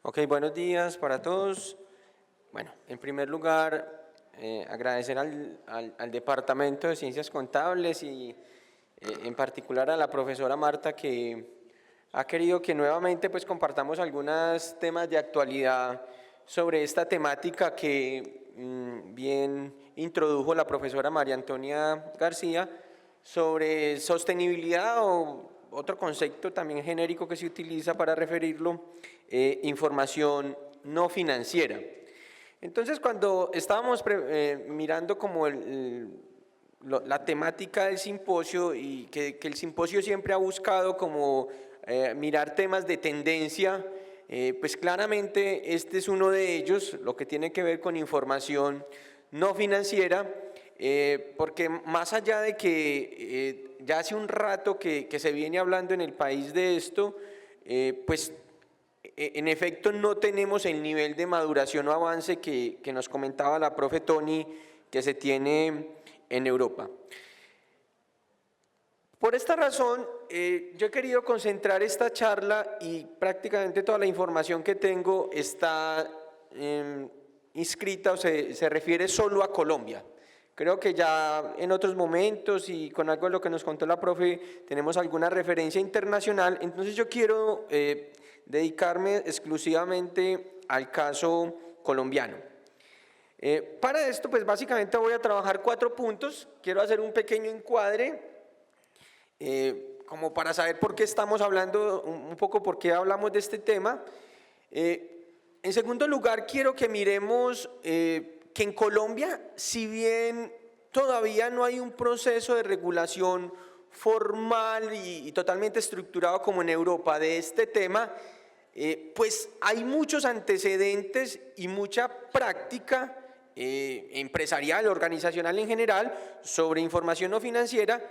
Ok, buenos días para todos. Bueno, en primer lugar, agradecer al Departamento de Ciencias Contables y en particular a la profesora Marta que ha querido que nuevamente pues compartamos algunos temas de actualidad sobre esta temática que bien introdujo la profesora María Antonia García sobre sostenibilidad o otro concepto también genérico que se utiliza para referirlo, información no financiera. Entonces, cuando estábamos mirando como la temática del simposio y que el simposio siempre ha buscado como mirar temas de tendencia, pues claramente este es uno de ellos, lo que tiene que ver con información no financiera, porque más allá de que ya hace un rato que se viene hablando en el país de esto, pues en efecto no tenemos el nivel de maduración o avance que nos comentaba la profe Tony que se tiene en Europa. Por esta razón, yo he querido concentrar esta charla y prácticamente toda la información que tengo está inscrita o se refiere solo a Colombia. Creo que ya en otros momentos y con algo de lo que nos contó la profe tenemos alguna referencia internacional, entonces yo quiero dedicarme exclusivamente al caso colombiano. Para esto pues básicamente voy a trabajar 4 puntos, quiero hacer un pequeño encuadre como para saber por qué estamos hablando, un poco por qué hablamos de este tema. En segundo lugar, quiero que miremos que en Colombia, si bien todavía no hay un proceso de regulación formal y totalmente estructurado como en Europa de este tema, pues hay muchos antecedentes y mucha práctica empresarial, organizacional en general, sobre información no financiera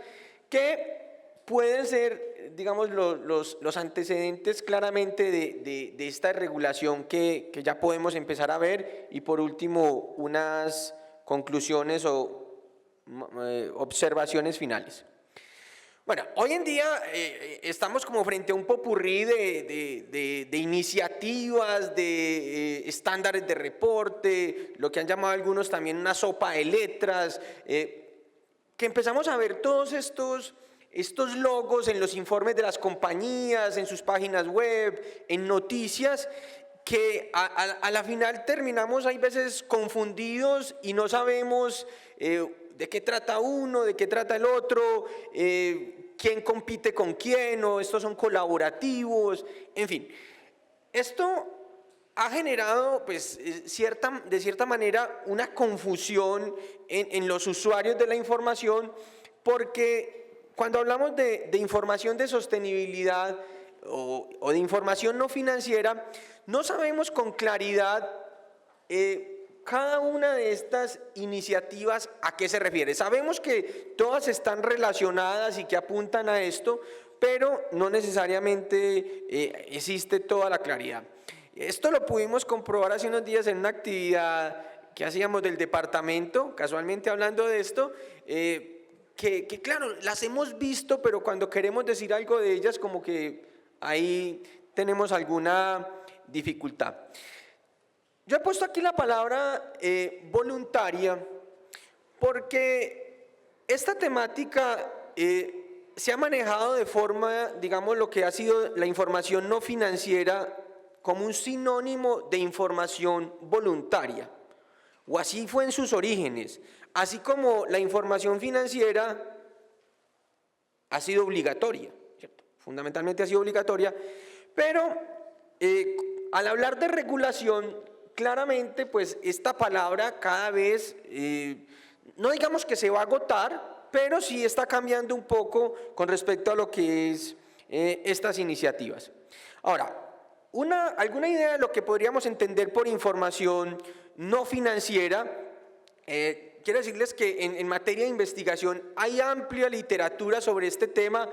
que pueden ser, digamos, los antecedentes claramente de esta regulación que ya podemos empezar a ver y por último unas conclusiones o observaciones finales. Bueno, hoy en día estamos como frente a un popurrí de iniciativas, de estándares de reporte, lo que han llamado algunos también una sopa de letras, que empezamos a ver todos estos logos en los informes de las compañías, en sus páginas web, en noticias, que a la final terminamos hay veces confundidos y no sabemos de qué trata uno, de qué trata el otro, quién compite con quién, o estos son colaborativos, en fin. Esto ha generado pues, de cierta manera una confusión en los usuarios de la información, porque cuando hablamos de información de sostenibilidad o de información no financiera, no sabemos con claridad cada una de estas iniciativas a qué se refiere. Sabemos que todas están relacionadas y que apuntan a esto, pero no necesariamente existe toda la claridad. Esto lo pudimos comprobar hace unos días en una actividad que hacíamos del departamento, casualmente hablando de esto, que claro, las hemos visto, pero cuando queremos decir algo de ellas como que ahí tenemos alguna dificultad. Yo he puesto aquí la palabra voluntaria porque esta temática se ha manejado de forma, digamos, lo que ha sido la información no financiera como un sinónimo de información voluntaria, o así fue en sus orígenes, así como la información financiera ha sido obligatoria, ¿cierto? Fundamentalmente ha sido obligatoria, pero al hablar de regulación, claramente pues esta palabra cada vez, no digamos que se va a agotar, pero sí está cambiando un poco con respecto a lo que es estas iniciativas. Ahora, alguna idea de lo que podríamos entender por información no financiera. Quiero decirles que en materia de investigación hay amplia literatura sobre este tema,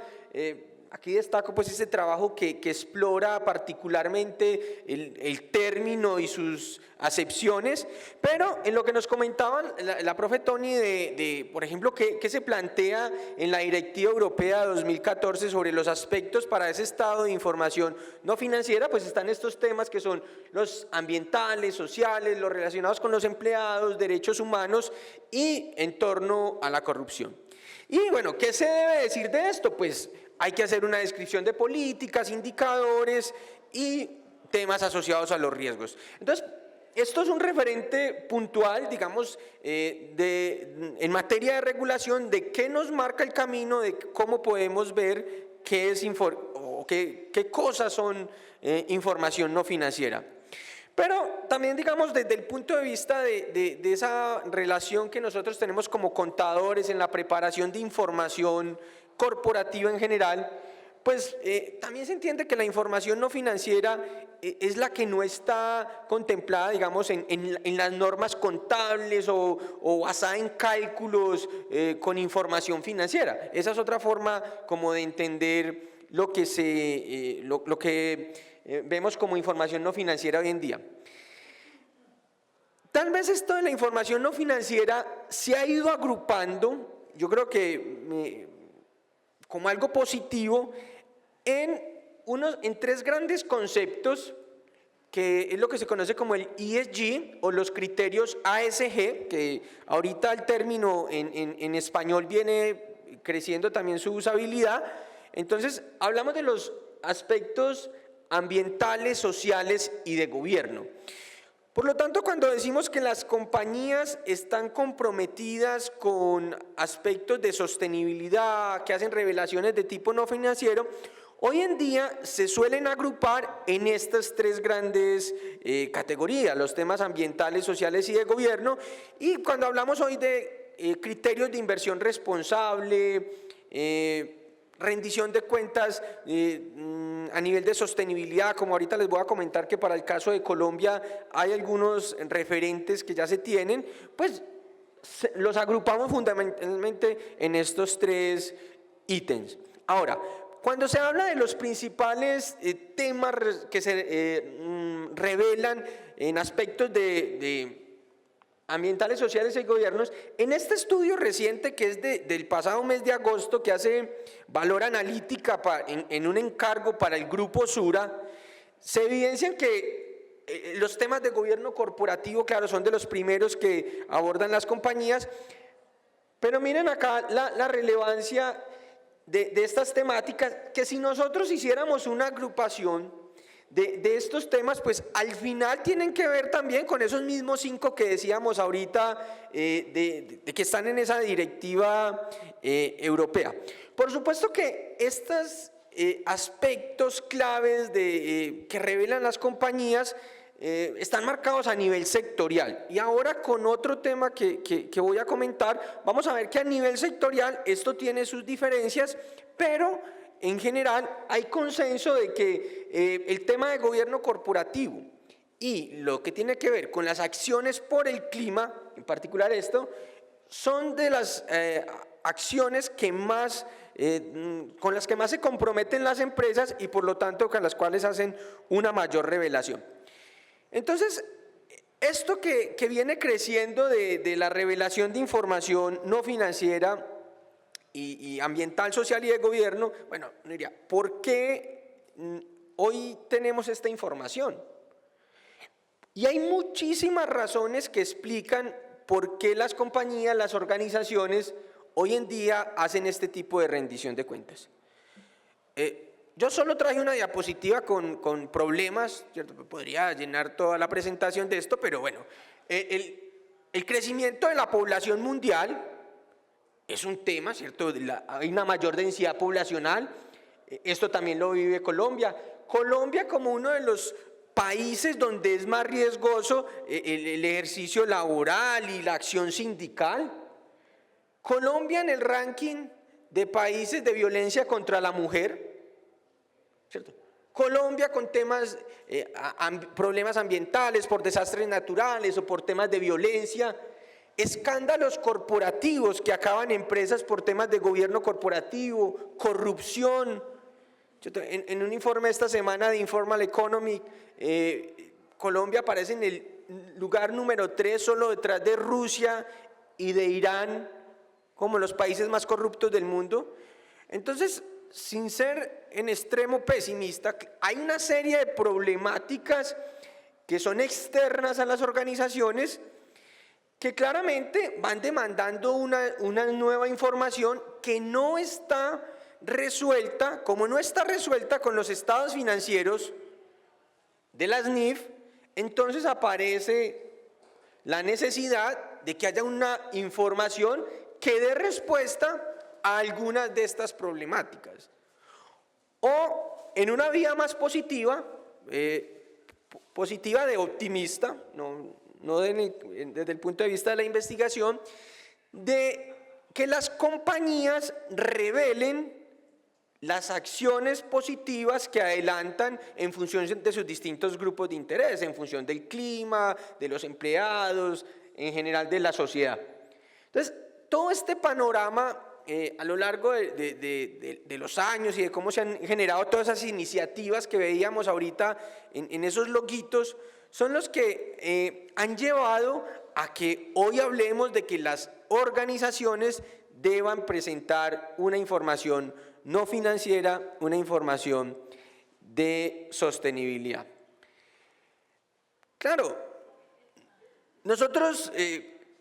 aquí destaco pues ese trabajo que explora particularmente el término y sus acepciones, pero en lo que nos comentaban la profe Tony por ejemplo, qué se plantea en la Directiva Europea 2014 sobre los aspectos para ese estado de información no financiera, pues están estos temas que son los ambientales, sociales, los relacionados con los empleados, derechos humanos y en torno a la corrupción. Y bueno, ¿qué se debe decir de esto? Pues hay que hacer una descripción de políticas, indicadores y temas asociados a los riesgos. Entonces, esto es un referente puntual, digamos, en materia de regulación, de qué nos marca el camino, de cómo podemos ver qué cosas son información no financiera. Pero también, digamos, desde el punto de vista de esa relación que nosotros tenemos como contadores en la preparación de información corporativa en general, pues también se entiende que la información no financiera es la que no está contemplada, digamos, en las normas contables o basada en cálculos con información financiera. Esa es otra forma como de entender lo que vemos como información no financiera hoy en día. Tal vez esto de la información no financiera se ha ido agrupando, yo creo que como algo positivo, en tres grandes conceptos, que es lo que se conoce como el ESG o los criterios ASG, que ahorita el término en español viene creciendo también su usabilidad. Entonces, hablamos de los aspectos ambientales, sociales y de gobierno. Por lo tanto, cuando decimos que las compañías están comprometidas con aspectos de sostenibilidad, que hacen revelaciones de tipo no financiero, hoy en día se suelen agrupar en estas tres grandes categorías, los temas ambientales, sociales y de gobierno. Y cuando hablamos hoy de criterios de inversión responsable, rendición de cuentas a nivel de sostenibilidad, como ahorita les voy a comentar que para el caso de Colombia hay algunos referentes que ya se tienen, pues los agrupamos fundamentalmente en estos tres ítems. Ahora, cuando se habla de los principales temas que se revelan en aspectos de ambientales, sociales y gobiernos, en este estudio reciente que es del pasado mes de agosto, que hace Valor Analítica en un encargo para el Grupo Sura, se evidencian que los temas de gobierno corporativo, claro, son de los primeros que abordan las compañías, pero miren acá la relevancia de estas temáticas, que si nosotros hiciéramos una agrupación de estos temas, pues al final tienen que ver también con esos mismos 5 que decíamos ahorita, de que están en esa directiva europea. Por supuesto que estos aspectos claves que revelan las compañías están marcados a nivel sectorial. Y ahora con otro tema que voy a comentar, vamos a ver que a nivel sectorial esto tiene sus diferencias, pero en general hay consenso de que el tema de gobierno corporativo y lo que tiene que ver con las acciones por el clima, en particular esto, son de las acciones que más, con las que más se comprometen las empresas y por lo tanto con las cuales hacen una mayor revelación. Entonces, esto que viene creciendo de la revelación de información no financiera y ambiental, social y de gobierno, bueno, diría, ¿por qué hoy tenemos esta información? Y hay muchísimas razones que explican por qué las compañías, las organizaciones, hoy en día hacen este tipo de rendición de cuentas. Yo solo traje una diapositiva con problemas, ¿cierto? Podría llenar toda la presentación de esto, pero bueno, el crecimiento de la población mundial es un tema, ¿cierto? Hay una mayor densidad poblacional, esto también lo vive Colombia. Colombia como uno de los países donde es más riesgoso el ejercicio laboral y la acción sindical. Colombia en el ranking de países de violencia contra la mujer, ¿cierto? Colombia con temas, problemas ambientales, por desastres naturales o por temas de violencia, escándalos corporativos que acaban empresas por temas de gobierno corporativo, corrupción, En un informe esta semana de Informal Economy, Colombia aparece en el lugar número 3, solo detrás de Rusia y de Irán, como los países más corruptos del mundo. Entonces, sin ser en extremo pesimista, hay una serie de problemáticas que son externas a las organizaciones que claramente van demandando una nueva información que no está resuelta, como no está resuelta con los estados financieros de las NIF, entonces aparece la necesidad de que haya una información que dé respuesta a algunas de estas problemáticas. O en una vía más positiva, positiva de optimista, no desde el punto de vista de la investigación, de que las compañías revelen las acciones positivas que adelantan en función de sus distintos grupos de interés, en función del clima, de los empleados, en general de la sociedad. Entonces, todo este panorama a lo largo de los años y de cómo se han generado todas esas iniciativas que veíamos ahorita en esos loguitos, son los que han llevado a que hoy hablemos de que las organizaciones deban presentar una información no financiera, una información de sostenibilidad. Claro, nosotros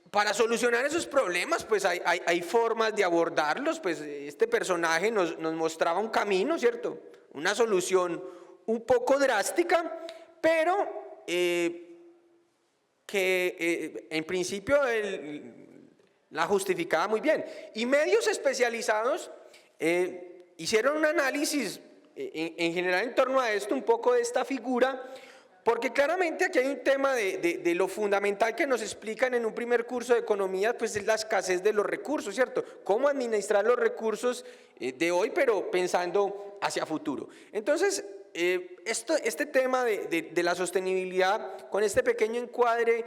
para solucionar esos problemas pues hay formas de abordarlos, pues este personaje nos mostraba un camino, ¿cierto? Una solución un poco drástica, pero que en principio la justificaba muy bien. Y medios especializados hicieron un análisis en general en torno a esto, un poco de esta figura, porque claramente aquí hay un tema de lo fundamental que nos explican en un primer curso de economía, pues es la escasez de los recursos, ¿cierto? Cómo administrar los recursos de hoy, pero pensando hacia futuro. Entonces, este tema de la sostenibilidad, con este pequeño encuadre,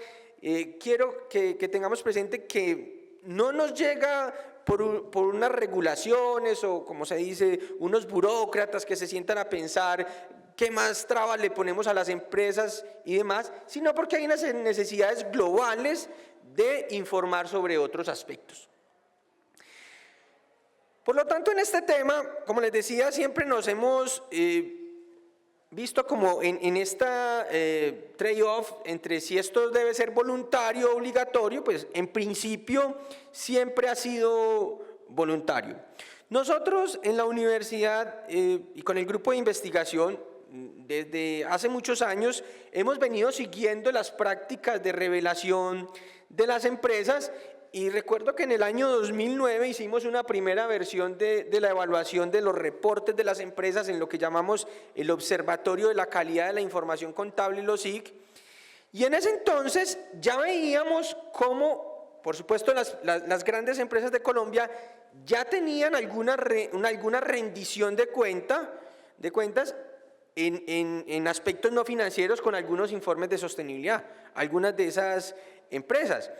quiero que tengamos presente que no nos llega por unas regulaciones o, como se dice, unos burócratas que se sientan a pensar qué más trabas le ponemos a las empresas y demás, sino porque hay unas necesidades globales de informar sobre otros aspectos. Por lo tanto, en este tema, como les decía, siempre nos hemos visto como en esta trade-off entre si esto debe ser voluntario o obligatorio, pues en principio siempre ha sido voluntario. Nosotros en la universidad y con el grupo de investigación, desde hace muchos años hemos venido siguiendo las prácticas de revelación de las empresas. Y recuerdo que en el año 2009 hicimos una primera versión de la evaluación de los reportes de las empresas en lo que llamamos el Observatorio de la Calidad de la Información Contable, los OIC. Y en ese entonces ya veíamos cómo, por supuesto, las grandes empresas de Colombia ya tenían alguna rendición de cuentas en aspectos no financieros con algunos informes de sostenibilidad, algunas de esas empresas.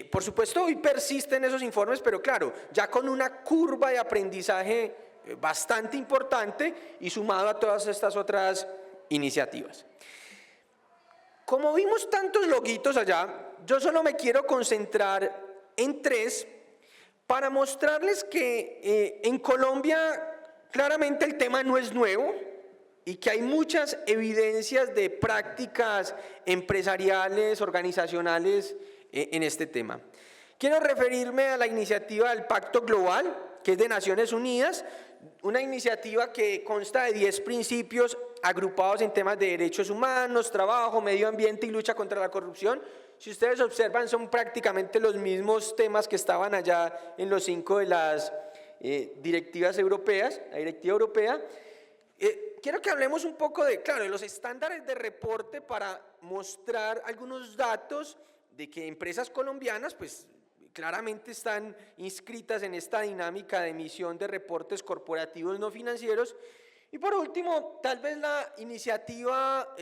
Por supuesto, hoy persisten esos informes, pero claro, ya con una curva de aprendizaje bastante importante y sumado a todas estas otras iniciativas. Como vimos tantos loguitos allá, yo solo me quiero concentrar en 3 para mostrarles que en Colombia claramente el tema no es nuevo y que hay muchas evidencias de prácticas empresariales, organizacionales en este tema. Quiero referirme a la iniciativa del Pacto Global, que es de Naciones Unidas, una iniciativa que consta de 10 principios agrupados en temas de derechos humanos, trabajo, medio ambiente y lucha contra la corrupción. Si ustedes observan, son prácticamente los mismos temas que estaban allá en los 5 de las directivas europeas, la directiva europea. Quiero que hablemos un poco de los estándares de reporte para mostrar algunos datos de que empresas colombianas pues claramente están inscritas en esta dinámica de emisión de reportes corporativos no financieros. Y por último, tal vez la iniciativa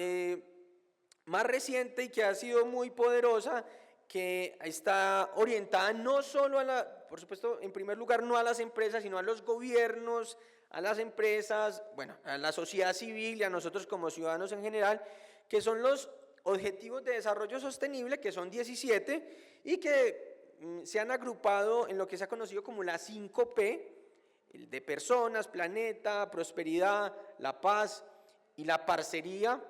más reciente y que ha sido muy poderosa, que está orientada no solo por supuesto, en primer lugar, no a las empresas, sino a los gobiernos, a las empresas, bueno, a la sociedad civil y a nosotros como ciudadanos en general, que son los Objetivos de Desarrollo Sostenible, que son 17, y que se han agrupado en lo que se ha conocido como las 5P, el de personas, planeta, prosperidad, la paz y la parcería,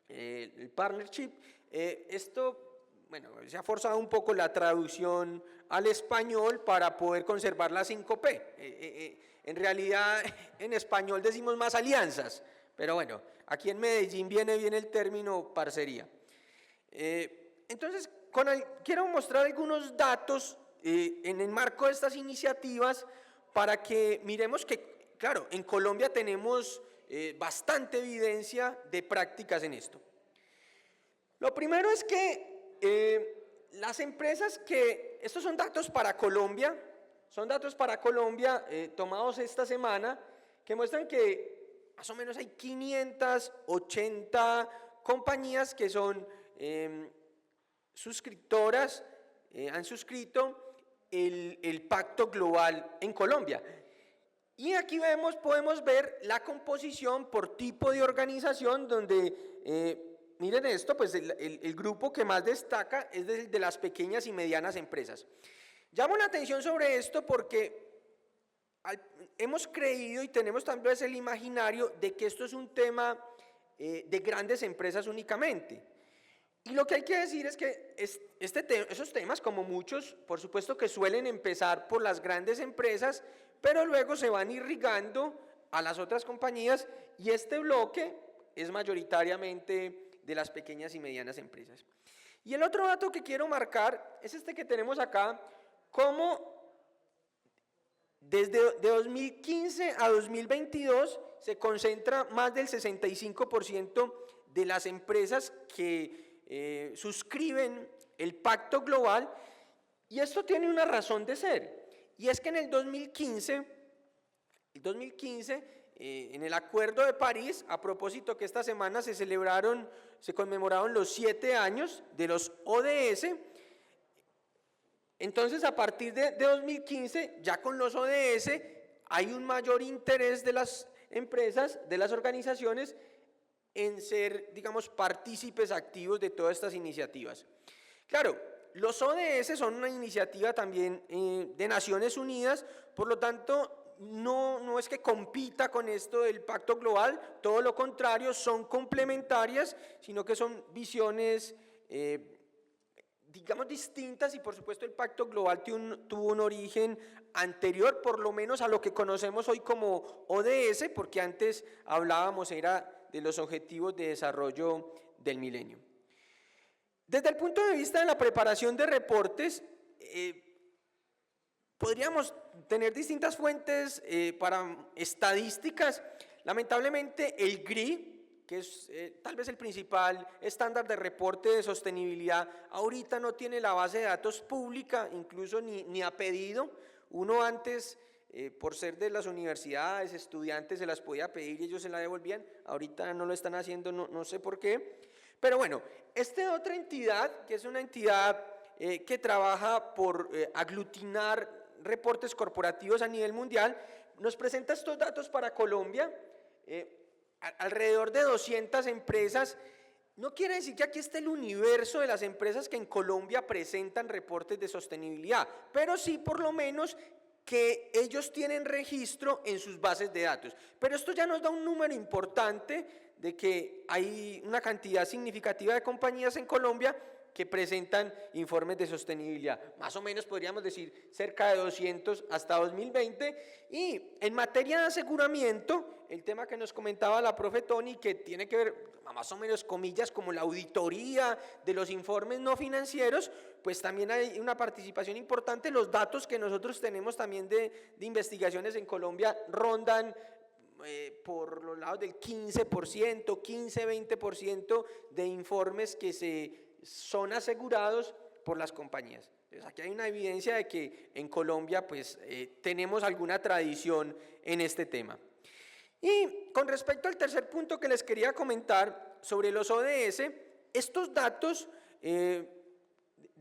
el partnership. Esto, bueno, se ha forzado un poco la traducción al español para poder conservar las 5P. En realidad, en español decimos más alianzas, pero bueno, aquí en Medellín viene bien el término parcería. Entonces, quiero mostrar algunos datos en el marco de estas iniciativas para que miremos que, claro, en Colombia tenemos bastante evidencia de prácticas en esto. Lo primero es que las empresas estos son datos para Colombia, tomados esta semana, que muestran que más o menos hay 580 compañías que son suscriptoras, han suscrito el Pacto Global en Colombia. Y aquí podemos ver la composición por tipo de organización, donde, miren esto, pues el grupo que más destaca es de las pequeñas y medianas empresas. Llamo la atención sobre esto porque hemos creído y tenemos tal vez el imaginario de que esto es un tema de grandes empresas únicamente. Y lo que hay que decir es que esos temas, como muchos, por supuesto que suelen empezar por las grandes empresas, pero luego se van irrigando a las otras compañías, y este bloque es mayoritariamente de las pequeñas y medianas empresas. Y el otro dato que quiero marcar es este que tenemos acá, cómo desde 2015 a 2022 se concentra más del 65% de las empresas que suscriben el Pacto Global, y esto tiene una razón de ser, y es que en el 2015 en el Acuerdo de París, a propósito que esta semana se conmemoraron los 7 años de los ODS. Entonces, a partir de 2015, ya con los ODS, hay un mayor interés de las empresas, de las organizaciones, en ser, digamos, partícipes activos de todas estas iniciativas. Claro, los ODS son una iniciativa también de Naciones Unidas, por lo tanto, no es que compita con esto del Pacto Global, todo lo contrario, son complementarias, sino que son visiones digamos distintas, y por supuesto el Pacto Global tuvo un origen anterior, por lo menos a lo que conocemos hoy como ODS, porque antes hablábamos era de los Objetivos de Desarrollo del Milenio. Desde el punto de vista de la preparación de reportes, podríamos tener distintas fuentes para estadísticas. Lamentablemente el GRI, que es tal vez el principal estándar de reporte de sostenibilidad, ahorita no tiene la base de datos pública, incluso ni a pedido. Uno antes, por ser de las universidades, estudiantes, se las podía pedir y ellos se la devolvían, ahorita no lo están haciendo, no sé por qué. Pero bueno, esta otra entidad, que es una entidad que trabaja por aglutinar reportes corporativos a nivel mundial, nos presenta estos datos para Colombia. Alrededor de 200 empresas. No quiere decir que aquí esté el universo de las empresas que en Colombia presentan reportes de sostenibilidad, pero sí por lo menos que ellos tienen registro en sus bases de datos. Pero esto ya nos da un número importante de que hay una cantidad significativa de compañías en Colombia que presentan informes de sostenibilidad, más o menos podríamos decir cerca de 200 hasta 2020. Y en materia de aseguramiento, el tema que nos comentaba la profe Tony, que tiene que ver más o menos comillas como la auditoría de los informes no financieros, pues también hay una participación importante. Los datos que nosotros tenemos también de investigaciones en Colombia rondan por los lados del 15%, 15-20% de informes que son asegurados por las compañías. Entonces aquí hay una evidencia de que en Colombia pues tenemos alguna tradición en este tema. Y con respecto al tercer punto que les quería comentar sobre los ODS, estos datos de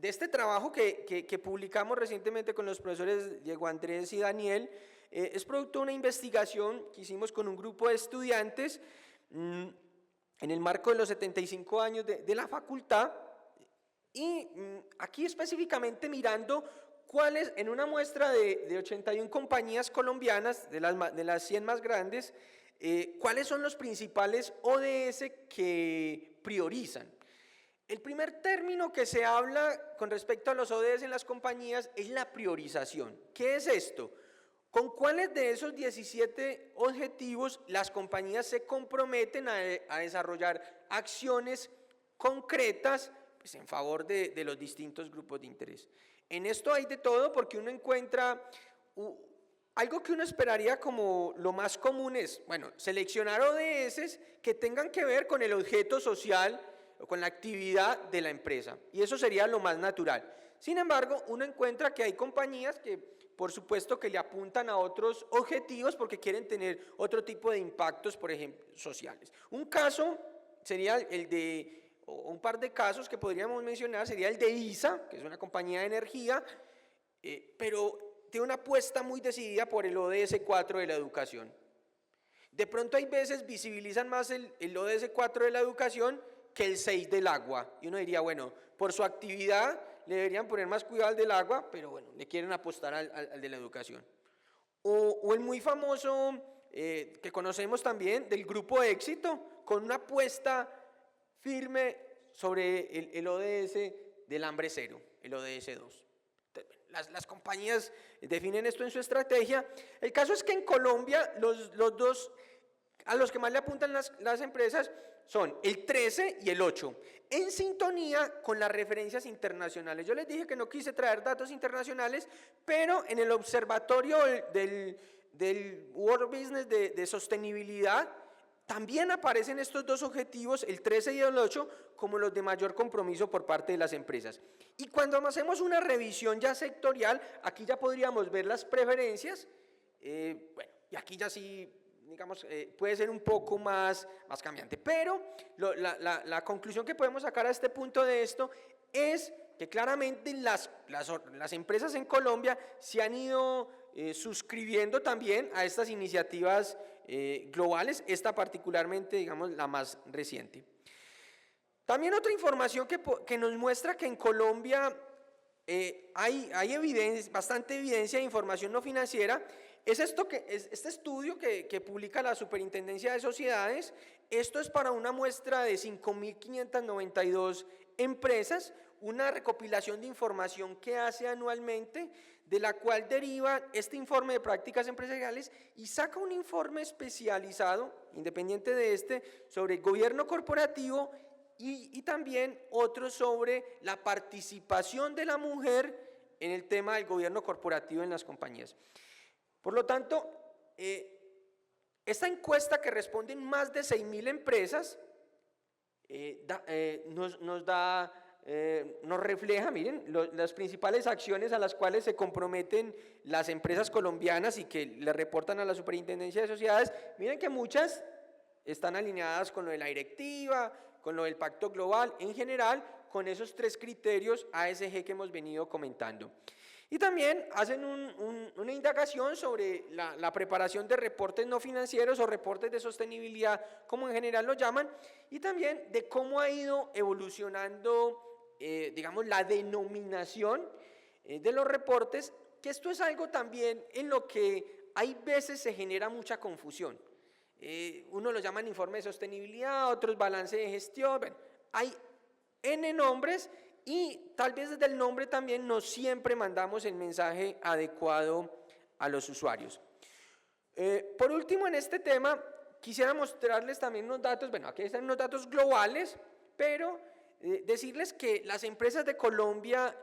este trabajo que publicamos recientemente con los profesores Diego Andrés y Daniel, es producto de una investigación que hicimos con un grupo de estudiantes en el marco de los 75 años de la facultad, y aquí específicamente mirando cuáles, en una muestra de 81 compañías colombianas, de las 100 más grandes, cuáles son los principales ODS que priorizan. El primer término que se habla con respecto a los ODS en las compañías es la priorización. ¿Qué es esto? ¿Con cuáles de esos 17 objetivos las compañías se comprometen a desarrollar acciones concretas, pues, en favor de los distintos grupos de interés? En esto hay de todo, porque uno encuentra algo que uno esperaría como lo más común es, bueno, seleccionar ODS que tengan que ver con el objeto social o con la actividad de la empresa, y eso sería lo más natural. Sin embargo, uno encuentra que hay compañías que, por supuesto, que le apuntan a otros objetivos porque quieren tener otro tipo de impactos, por ejemplo, sociales. Un caso sería o un par de casos que podríamos mencionar, sería el de ISA, que es una compañía de energía, pero tiene una apuesta muy decidida por el ODS 4 de la educación. De pronto hay veces visibilizan más el ODS 4 de la educación que el 6 del agua, y uno diría, bueno, por su actividad le deberían poner más cuidado al del agua, pero bueno, le quieren apostar al de la educación. O el muy famoso, que conocemos también, del Grupo Éxito, con una apuesta firme sobre el ODS del hambre cero, el ODS 2. Las compañías definen esto en su estrategia. El caso es que en Colombia los dos a los que más le apuntan las empresas son el 13 y el 8, en sintonía con las referencias internacionales. Yo les dije que no quise traer datos internacionales, pero en el observatorio del World Business de sostenibilidad también aparecen estos dos objetivos, el 13 y el 8, como los de mayor compromiso por parte de las empresas. Y cuando hacemos una revisión ya sectorial, aquí ya podríamos ver las preferencias, bueno, y aquí ya sí, digamos, puede ser un poco más cambiante, pero la conclusión que podemos sacar a este punto de esto es que claramente las empresas en Colombia se han ido suscribiendo también a estas iniciativas globales, esta particularmente, digamos, la más reciente. También otra información que nos muestra que en Colombia hay evidencia, bastante evidencia de información no financiera, es este estudio que publica la Superintendencia de Sociedades. Esto es para una muestra de 5.592 empresas, una recopilación de información que hace anualmente, de la cual deriva este informe de prácticas empresariales y saca un informe especializado, independiente de este, sobre el gobierno corporativo y también otro sobre la participación de la mujer en el tema del gobierno corporativo en las compañías. Por lo tanto, esta encuesta, que responden más de 6.000 empresas, nos refleja, miren, las principales acciones a las cuales se comprometen las empresas colombianas y que le reportan a la Superintendencia de Sociedades. Miren que muchas están alineadas con lo de la directiva, con lo del Pacto Global, en general, con esos 3 criterios ASG que hemos venido comentando. Y también hacen una indagación sobre la preparación de reportes no financieros o reportes de sostenibilidad, como en general lo llaman, y también de cómo ha ido evolucionando, digamos, la denominación de los reportes, que esto es algo también en lo que hay veces se genera mucha confusión. Unos lo llaman informe de sostenibilidad, otros balance de gestión, bueno, hay N nombres. Y tal vez desde el nombre también no siempre mandamos el mensaje adecuado a los usuarios. Por último, en este tema, quisiera mostrarles también unos datos, bueno, aquí están unos datos globales, pero decirles que las empresas de Colombia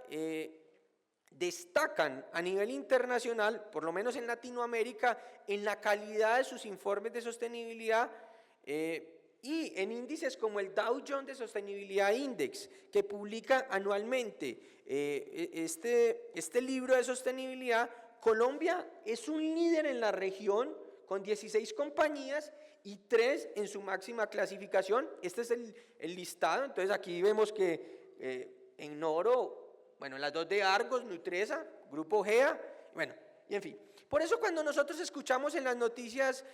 destacan a nivel internacional, por lo menos en Latinoamérica, en la calidad de sus informes de sostenibilidad, y en índices como el Dow Jones de Sostenibilidad Index, que publica anualmente este libro de sostenibilidad. Colombia es un líder en la región con 16 compañías y 3 en su máxima clasificación. Este es el listado. Entonces aquí vemos que en oro, bueno, las 2 de Argos, Nutresa, Grupo GEA, bueno, y en fin. Por eso cuando nosotros escuchamos en las noticias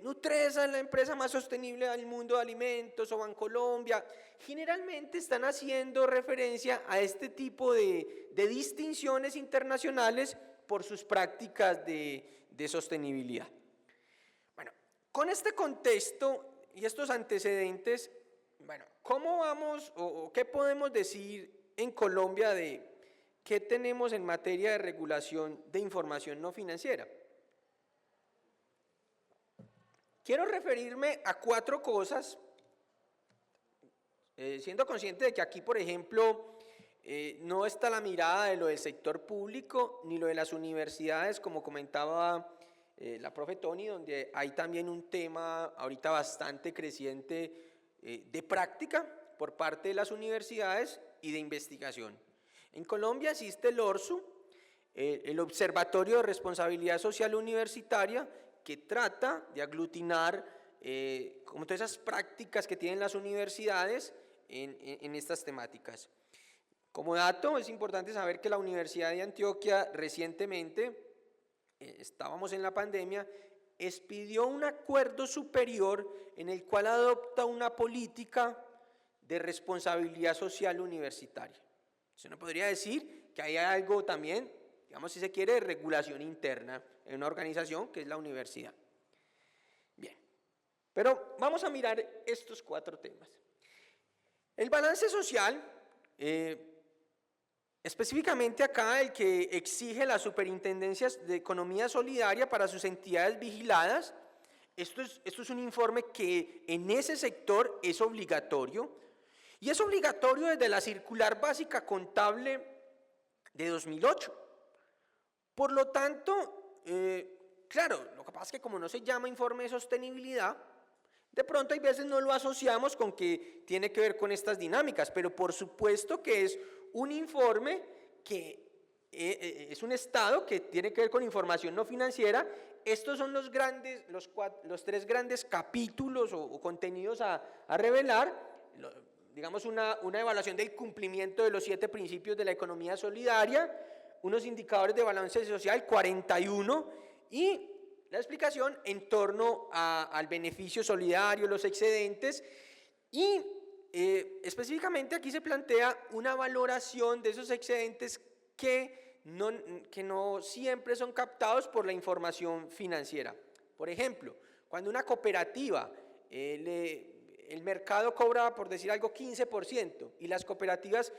Nutresa es la empresa más sostenible del mundo de alimentos o Bancolombia, generalmente están haciendo referencia a este tipo de distinciones internacionales por sus prácticas de sostenibilidad. Bueno, con este contexto y estos antecedentes, bueno, ¿cómo vamos o qué podemos decir en Colombia de qué tenemos en materia de regulación de información no financiera? Quiero referirme a 4 cosas, siendo consciente de que aquí, por ejemplo, no está la mirada de lo del sector público ni lo de las universidades, como comentaba la profe Tony, donde hay también un tema ahorita bastante creciente de práctica por parte de las universidades y de investigación. En Colombia existe el ORSU, el Observatorio de Responsabilidad Social Universitaria, que trata de aglutinar como todas esas prácticas que tienen las universidades en estas temáticas. Como dato, es importante saber que la Universidad de Antioquia recientemente, estábamos en la pandemia, expidió un acuerdo superior en el cual adopta una política de responsabilidad social universitaria. Se nos podría decir que hay algo también, digamos si se quiere, de regulación interna en una organización que es la universidad. Bien, pero vamos a mirar estos 4 temas. El balance social, específicamente acá el que exige las superintendencias de economía solidaria para sus entidades vigiladas, esto es un informe que en ese sector es obligatorio, y es obligatorio desde la circular básica contable de 2008. Por lo tanto, claro, lo que pasa es que como no se llama informe de sostenibilidad, de pronto hay veces no lo asociamos con que tiene que ver con estas dinámicas, pero por supuesto que es un informe que es un estado que tiene que ver con información no financiera. Estos son los 3 grandes capítulos o contenidos a revelar. Digamos una evaluación del cumplimiento de los 7 principios de la economía solidaria, unos indicadores de balance social, 41, y la explicación en torno al beneficio solidario, los excedentes, y específicamente aquí se plantea una valoración de esos excedentes que no siempre son captados por la información financiera. Por ejemplo, cuando una cooperativa el mercado cobra, por decir algo, 15% y las cooperativas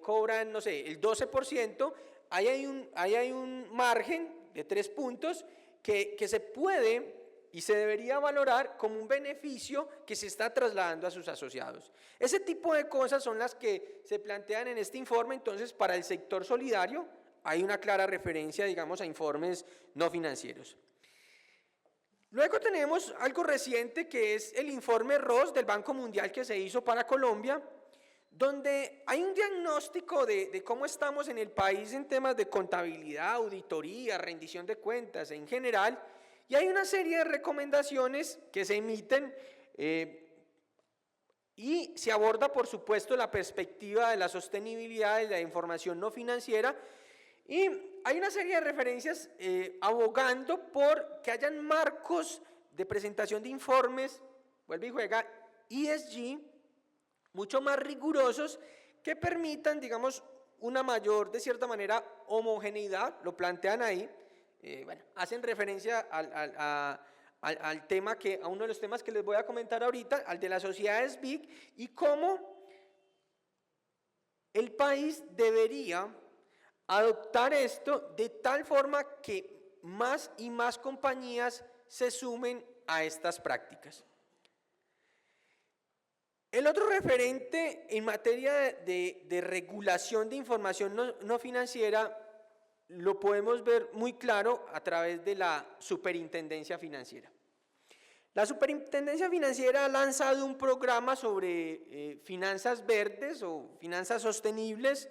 cobran, no sé, el 12%, ahí hay un margen de 3 puntos que se puede y se debería valorar como un beneficio que se está trasladando a sus asociados. Ese tipo de cosas son las que se plantean en este informe. Entonces, para el sector solidario hay una clara referencia, digamos, a informes no financieros. Luego tenemos algo reciente que es el informe ROS del Banco Mundial que se hizo para Colombia, donde hay un diagnóstico de cómo estamos en el país en temas de contabilidad, auditoría, rendición de cuentas en general, y hay una serie de recomendaciones que se emiten y se aborda, por supuesto, la perspectiva de la sostenibilidad de la información no financiera. Y hay una serie de referencias abogando por que hayan marcos de presentación de informes, vuelve y juega, ESG, mucho más rigurosos que permitan, digamos, una mayor, de cierta manera, homogeneidad, lo plantean ahí, bueno, hacen referencia al tema a uno de los temas que les voy a comentar ahorita, al de las sociedades BIC, y cómo el país debería adoptar esto de tal forma que más y más compañías se sumen a estas prácticas. El otro referente en materia de regulación de información no financiera lo podemos ver muy claro a través de la Superintendencia Financiera. La Superintendencia Financiera ha lanzado un programa sobre finanzas verdes o finanzas sostenibles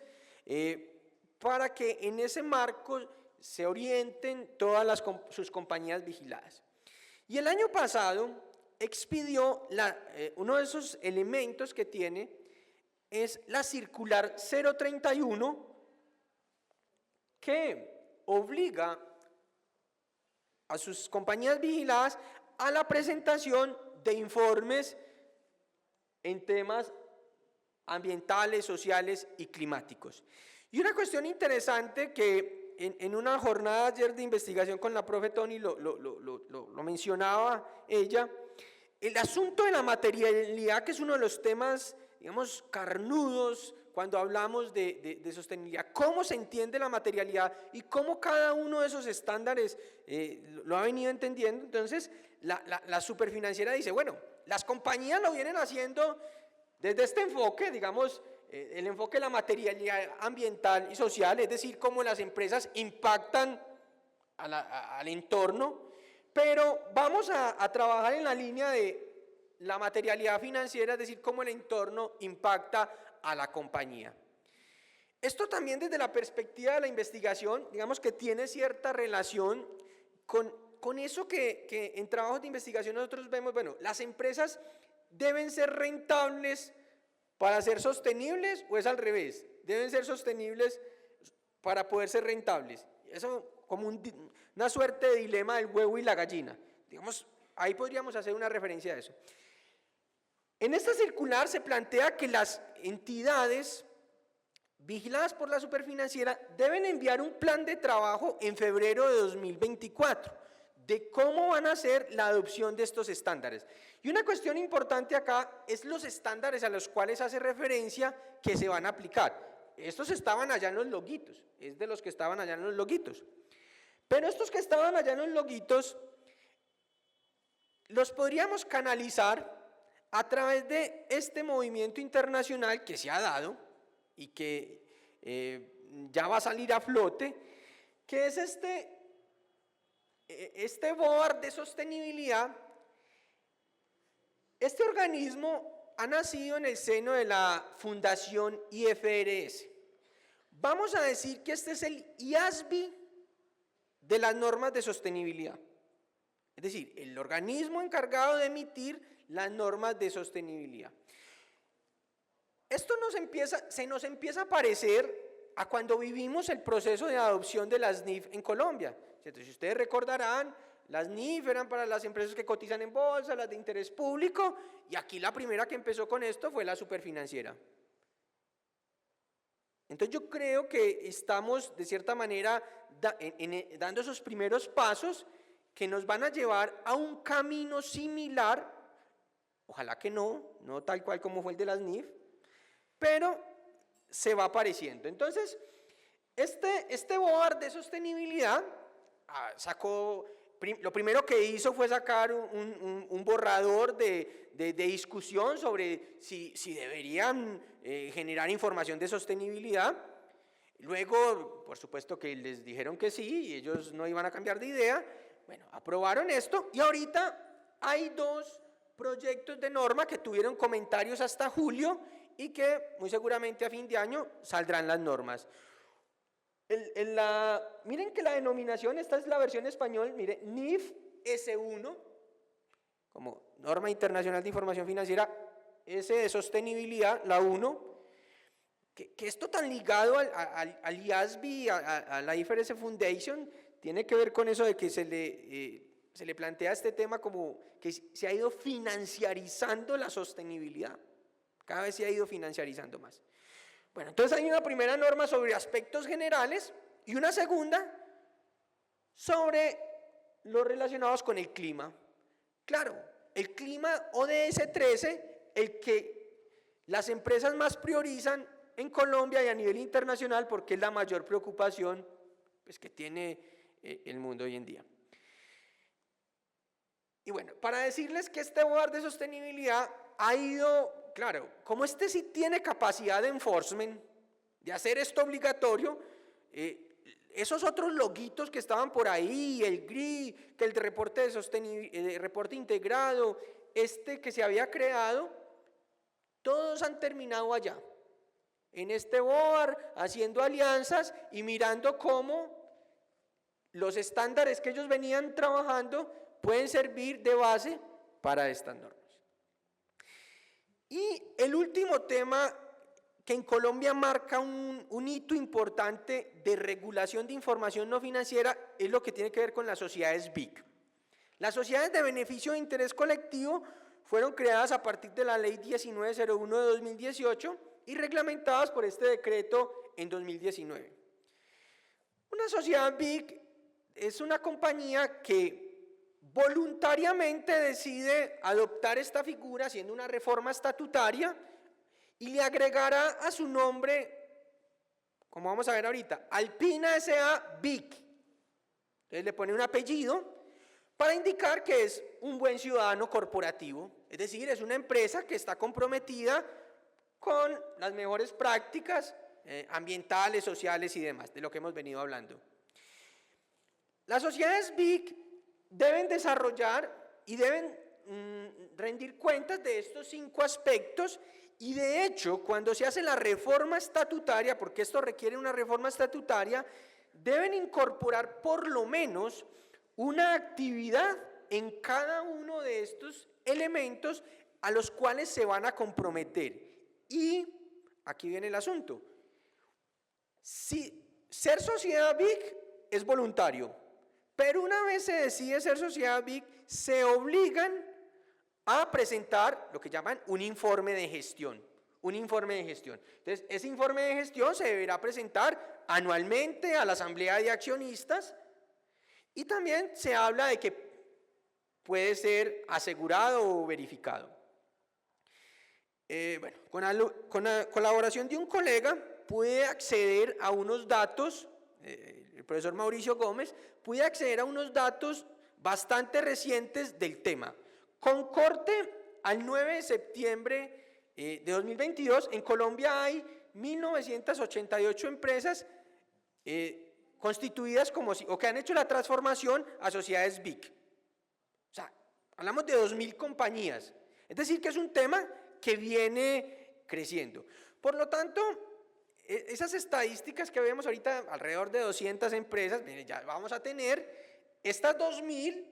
para que en ese marco se orienten todas sus compañías vigiladas. Y el año pasado expidió uno de esos elementos que tiene es la circular 031 que obliga a sus compañías vigiladas a la presentación de informes en temas ambientales, sociales y climáticos. Y una cuestión interesante que en una jornada ayer de investigación con la profe Tony lo mencionaba ella, el asunto de la materialidad, que es uno de los temas, digamos, carnudos cuando hablamos de sostenibilidad, cómo se entiende la materialidad y cómo cada uno de esos estándares lo ha venido entendiendo. Entonces, la superfinanciera dice, bueno, las compañías lo vienen haciendo desde este enfoque, digamos, el enfoque de la materialidad ambiental y social, es decir, cómo las empresas impactan al entorno, pero vamos a trabajar en la línea de la materialidad financiera, es decir, cómo el entorno impacta a la compañía. Esto también desde la perspectiva de la investigación, digamos que tiene cierta relación con eso que en trabajos de investigación nosotros vemos, bueno, las empresas deben ser rentables para ser sostenibles, o es al revés, deben ser sostenibles para poder ser rentables. Eso como una suerte de dilema del huevo y la gallina. Digamos, ahí podríamos hacer una referencia a eso. En esta circular se plantea que las entidades vigiladas por la superfinanciera deben enviar un plan de trabajo en febrero de 2024 de cómo van a hacer la adopción de estos estándares. Y una cuestión importante acá es los estándares a los cuales hace referencia que se van a aplicar. Estos estaban allá en los loguitos, es de los que estaban allá en los loguitos. Pero estos que estaban allá en los loguitos los podríamos canalizar a través de este movimiento internacional que se ha dado y que ya va a salir a flote, que es este board de sostenibilidad. Este organismo ha nacido en el seno de la Fundación IFRS. Vamos a decir que este es el IASB de las normas de sostenibilidad. Es decir, el organismo encargado de emitir las normas de sostenibilidad. Esto se nos empieza a parecer a cuando vivimos el proceso de adopción de las NIF en Colombia. Entonces, si ustedes recordarán, las NIF eran para las empresas que cotizan en bolsa, las de interés público, y aquí la primera que empezó con esto fue la superfinanciera. Entonces yo creo que estamos de cierta manera dando esos primeros pasos que nos van a llevar a un camino similar, ojalá que no tal cual como fue el de las NIF, pero se va apareciendo. Entonces, este board de sostenibilidad sacó, lo primero que hizo fue sacar un borrador de discusión sobre si deberían generar información de sostenibilidad. Luego, por supuesto que les dijeron que sí y ellos no iban a cambiar de idea. Bueno, aprobaron esto y ahorita hay 2 proyectos de norma que tuvieron comentarios hasta julio y que muy seguramente a fin de año saldrán las normas. Miren que la denominación, esta es la versión español, miren, NIF S1, como Norma Internacional de Información Financiera, S de sostenibilidad, la 1, que esto tan ligado al IASB, a la IFRS Foundation, tiene que ver con eso de que se le plantea este tema como que se ha ido financiarizando la sostenibilidad, cada vez se ha ido financiarizando más. Bueno, entonces hay una primera norma sobre aspectos generales y una segunda sobre los relacionados con el clima. Claro, el clima ODS 13, el que las empresas más priorizan en Colombia y a nivel internacional porque es la mayor preocupación pues, que tiene el mundo hoy en día. Y bueno, para decirles que este board de sostenibilidad ha ido, claro, como este sí tiene capacidad de enforcement, de hacer esto obligatorio, esos otros loguitos que estaban por ahí, el GRI, que el reporte de sostenibilidad, reporte integrado, que se había creado, todos han terminado allá, en este board, haciendo alianzas y mirando cómo los estándares que ellos venían trabajando pueden servir de base para estas normas. Y el último tema que en Colombia marca un hito importante de regulación de información no financiera es lo que tiene que ver con las sociedades BIC. Las sociedades de beneficio de interés colectivo fueron creadas a partir de la Ley 1901 de 2018 y reglamentadas por este decreto en 2019. Una sociedad BIC es una compañía que voluntariamente decide adoptar esta figura haciendo una reforma estatutaria y le agregará a su nombre, como vamos a ver ahorita, Alpina S.A. BIC. Entonces le pone un apellido para indicar que es un buen ciudadano corporativo, es decir, es una empresa que está comprometida con las mejores prácticas ambientales, sociales y demás, de lo que hemos venido hablando. Las sociedades BIC deben desarrollar y deben rendir cuentas de estos 5 aspectos y de hecho cuando se hace la reforma estatutaria, porque esto requiere una reforma estatutaria, deben incorporar por lo menos una actividad en cada uno de estos elementos a los cuales se van a comprometer. Y aquí viene el asunto. Si ser sociedad BIC es voluntario, pero una vez se decide ser sociedad BIC, se obligan a presentar lo que llaman un informe de gestión. Un informe de gestión. Entonces, ese informe de gestión se deberá presentar anualmente a la asamblea de accionistas y también se habla de que puede ser asegurado o verificado. Bueno, con la colaboración de un colega pude acceder a unos datos, el profesor Mauricio Gómez, pude acceder a unos datos bastante recientes del tema. Con corte al 9 de septiembre de 2022, en Colombia hay 1.988 empresas constituidas o que han hecho la transformación a sociedades BIC. O sea, hablamos de 2.000 compañías. Es decir, que es un tema que viene creciendo. Por lo tanto, esas estadísticas que vemos ahorita, alrededor de 200 empresas, ya vamos a tener, estas 2.000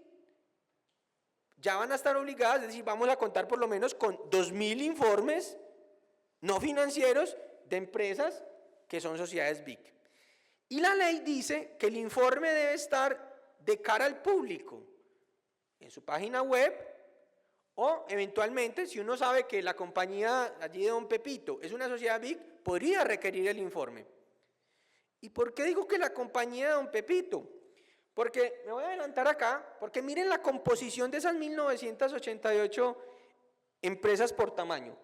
ya van a estar obligadas, es decir, vamos a contar por lo menos con 2.000 informes no financieros de empresas que son sociedades BIC. Y la ley dice que el informe debe estar de cara al público, en su página web, o eventualmente, si uno sabe que la compañía allí de don Pepito es una sociedad BIC, podría requerir el informe. ¿Y por qué digo que la compañía de don Pepito? Porque, me voy a adelantar acá, porque miren la composición de esas 1.988 empresas por tamaño,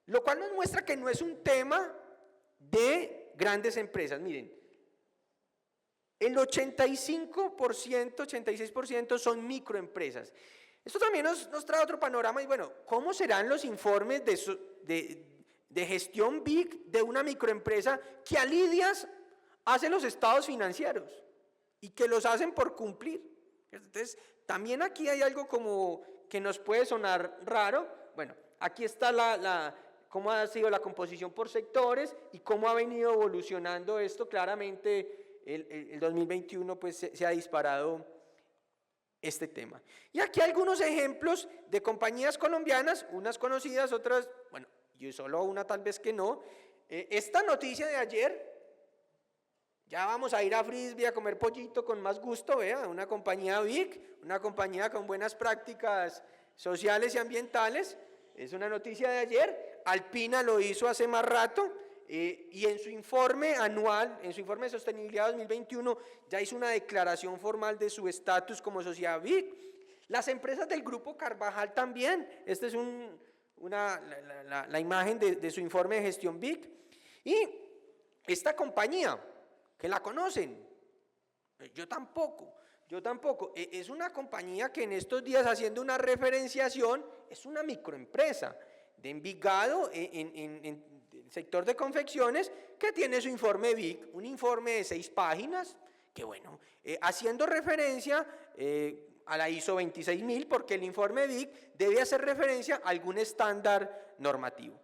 lo cual nos muestra que no es un tema de grandes empresas. Miren, el 85%, 86% son microempresas. Esto también nos trae otro panorama y bueno, ¿cómo serán los informes de gestión BIC de una microempresa que a lidias hace los estados financieros y que los hacen por cumplir? Entonces, también aquí hay algo como que nos puede sonar raro. Bueno, aquí está cómo ha sido la composición por sectores y cómo ha venido evolucionando esto. Claramente el 2021 pues se ha disparado este tema. Y aquí algunos ejemplos de compañías colombianas, unas conocidas, otras, bueno, yo solo una tal vez que no. Esta noticia de ayer, ya vamos a ir a Frisbee a comer pollito con más gusto, vea, una compañía BIC, una compañía con buenas prácticas sociales y ambientales, es una noticia de ayer. Alpina lo hizo hace más rato. Y en su informe anual, en su informe de sostenibilidad 2021, ya hizo una declaración formal de su estatus como sociedad BIC. Las empresas del Grupo Carvajal también, esta es la imagen de su informe de gestión BIC. Y esta compañía, que la conocen, yo tampoco, es una compañía que en estos días haciendo una referenciación, es una microempresa de Envigado en el sector de confecciones, que tiene su informe BIC, un informe de 6 páginas, que bueno, haciendo referencia a la ISO 26000, porque el informe BIC debe hacer referencia a algún estándar normativo.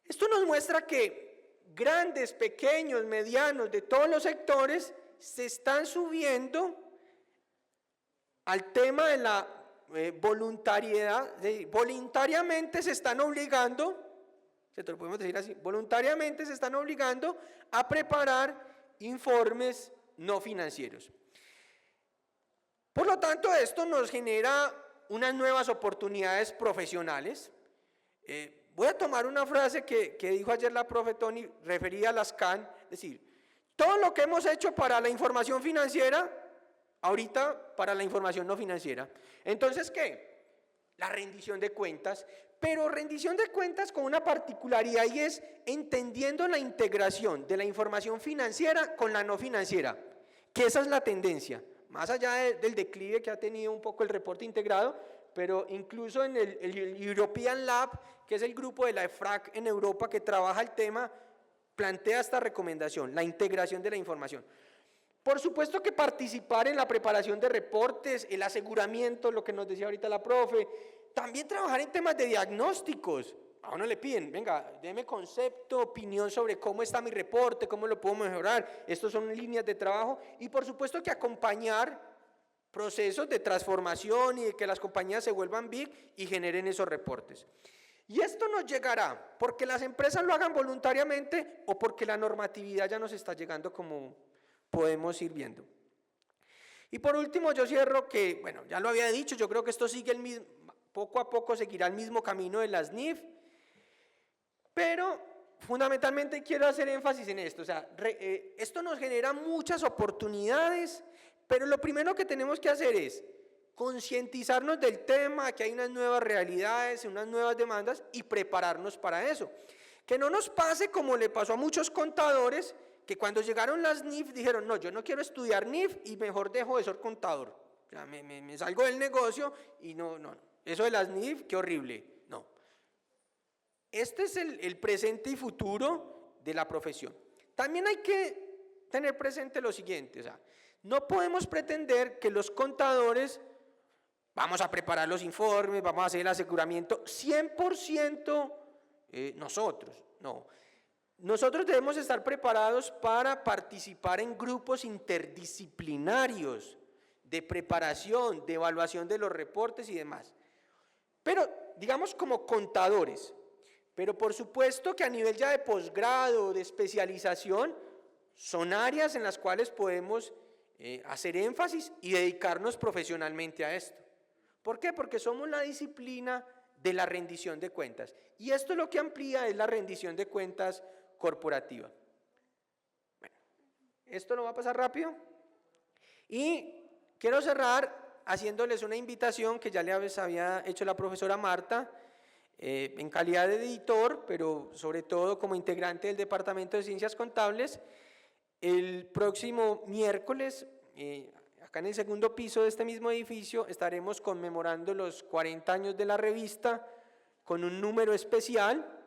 Esto nos muestra que grandes, pequeños, medianos, de todos los sectores, se están subiendo al tema de la voluntariedad, voluntariamente se están obligando ¿cierto? Lo podemos decir así, voluntariamente se están obligando a preparar informes no financieros. Por lo tanto, esto nos genera unas nuevas oportunidades profesionales. Voy a tomar una frase que dijo ayer la profe Tony, referida a las CAN, es decir, todo lo que hemos hecho para la información financiera, ahorita para la información no financiera. Entonces, ¿qué? La rendición de cuentas, pero rendición de cuentas con una particularidad y es entendiendo la integración de la información financiera con la no financiera, que esa es la tendencia. Más allá del declive que ha tenido un poco el reporte integrado, pero incluso en el European Lab, que es el grupo de la EFRAG en Europa que trabaja el tema, plantea esta recomendación, la integración de la información. Por supuesto que participar en la preparación de reportes, el aseguramiento, lo que nos decía ahorita la profe, también trabajar en temas de diagnósticos. A uno le piden, venga, deme concepto, opinión sobre cómo está mi reporte, cómo lo puedo mejorar. Estos son líneas de trabajo y por supuesto que acompañar procesos de transformación y de que las compañías se vuelvan big y generen esos reportes. Y esto nos llegará porque las empresas lo hagan voluntariamente o porque la normatividad ya nos está llegando como podemos ir viendo. Y por último yo cierro que, bueno, ya lo había dicho, yo creo que esto sigue el mismo, poco a poco seguirá el mismo camino de las NIF, pero fundamentalmente quiero hacer énfasis en esto, o sea, esto nos genera muchas oportunidades, pero lo primero que tenemos que hacer es concientizarnos del tema, que hay unas nuevas realidades, unas nuevas demandas y prepararnos para eso. Que no nos pase como le pasó a muchos contadores, que cuando llegaron las NIF dijeron, no, yo no quiero estudiar NIF y mejor dejo de ser contador, o sea, me salgo del negocio y no, eso de las NIF, qué horrible, no. Este es el presente y futuro de la profesión. También hay que tener presente lo siguiente, o sea, no podemos pretender que los contadores vamos a preparar los informes, vamos a hacer el aseguramiento 100% nosotros, no. Nosotros debemos estar preparados para participar en grupos interdisciplinarios de preparación, de evaluación de los reportes y demás. Pero, digamos como contadores, pero por supuesto que a nivel ya de posgrado, de especialización, son áreas en las cuales podemos hacer énfasis y dedicarnos profesionalmente a esto. ¿Por qué? Porque somos la disciplina de la rendición de cuentas. Y esto lo que amplía es la rendición de cuentas corporativa. Bueno, esto lo va a pasar rápido. Y quiero cerrar haciéndoles una invitación que ya les había hecho la profesora Marta, en calidad de editor, pero sobre todo como integrante del Departamento de Ciencias Contables. El próximo miércoles, acá en el segundo piso de este mismo edificio, estaremos conmemorando los 40 años de la revista con un número especial,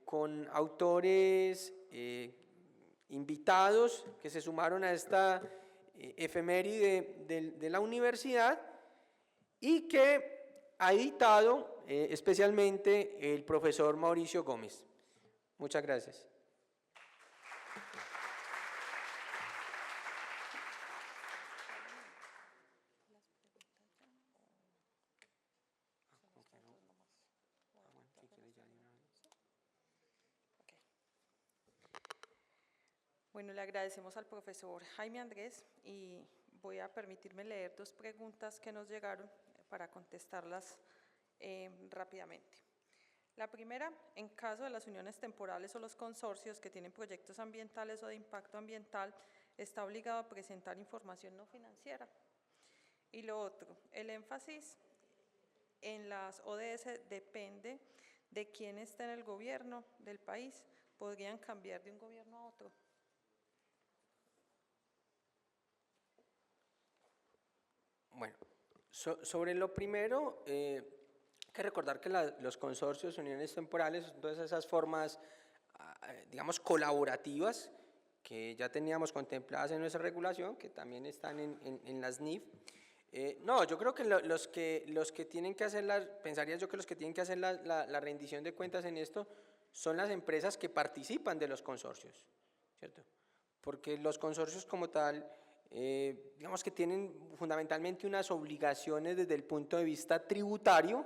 con autores invitados que se sumaron a esta efeméride de la universidad y que ha editado especialmente el profesor Mauricio Gómez. Muchas gracias. Bueno, le agradecemos al profesor Jaime Andrés y voy a permitirme leer dos preguntas que nos llegaron para contestarlas rápidamente. La primera, en caso de las uniones temporales o los consorcios que tienen proyectos ambientales o de impacto ambiental, ¿está obligado a presentar información no financiera? Y lo otro, el énfasis en las ODS depende de quién está en el gobierno del país, podrían cambiar de un gobierno a otro. Bueno, sobre lo primero, hay que recordar que los consorcios, uniones temporales, todas esas formas, digamos, colaborativas que ya teníamos contempladas en nuestra regulación, que también están en las NIF. No, yo creo que los que tienen que hacer, pensaría yo que los que tienen que hacer la rendición de cuentas en esto son las empresas que participan de los consorcios, ¿cierto? Porque los consorcios como tal, digamos que tienen fundamentalmente unas obligaciones desde el punto de vista tributario,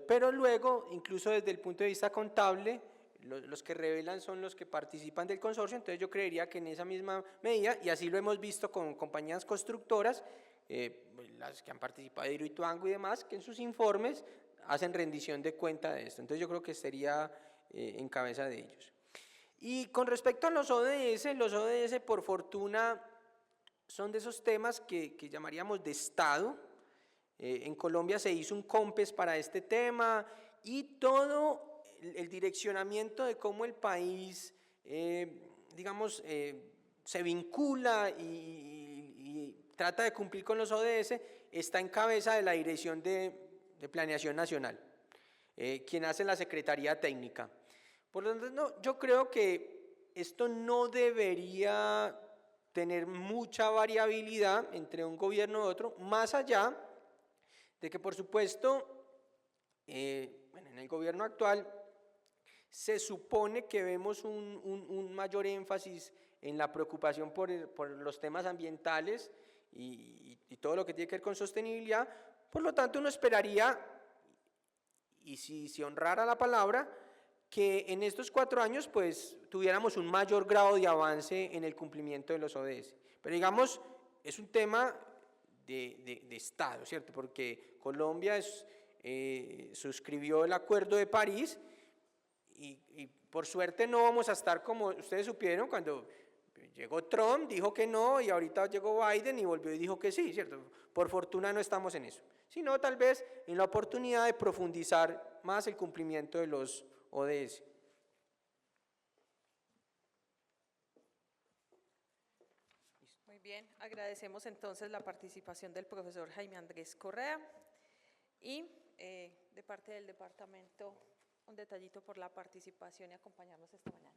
Pero luego, incluso desde el punto de vista contable, los que revelan son los que participan del consorcio, entonces yo creería que en esa misma medida, y así lo hemos visto con compañías constructoras, las que han participado de Hidroituango y demás, que en sus informes hacen rendición de cuenta de esto. Entonces yo creo que sería en cabeza de ellos. Y con respecto a los ODS por fortuna son de esos temas que llamaríamos de Estado. En Colombia se hizo un COMPES para este tema y todo el direccionamiento de cómo el país, digamos, se vincula y trata de cumplir con los ODS está en cabeza de la Dirección de Planeación Nacional, quien hace la Secretaría Técnica. Por lo tanto, no, yo creo que esto no debería tener mucha variabilidad entre un gobierno y otro, más allá de que, por supuesto, bueno, en el gobierno actual se supone que vemos un mayor énfasis en la preocupación por los temas ambientales y todo lo que tiene que ver con sostenibilidad. Por lo tanto, uno esperaría, y si honrara la palabra, que en estos 4 años pues tuviéramos un mayor grado de avance en el cumplimiento de los ODS. Pero digamos, es un tema de Estado, ¿cierto? Porque Colombia suscribió el Acuerdo de París y por suerte no vamos a estar como ustedes supieron cuando llegó Trump, dijo que no, y ahorita llegó Biden y volvió y dijo que sí, ¿cierto? Por fortuna no estamos en eso, sino tal vez en la oportunidad de profundizar más el cumplimiento de los ODS. Muy bien, agradecemos entonces la participación del profesor Jaime Andrés Correa y de parte del departamento un detallito por la participación y acompañarnos esta mañana.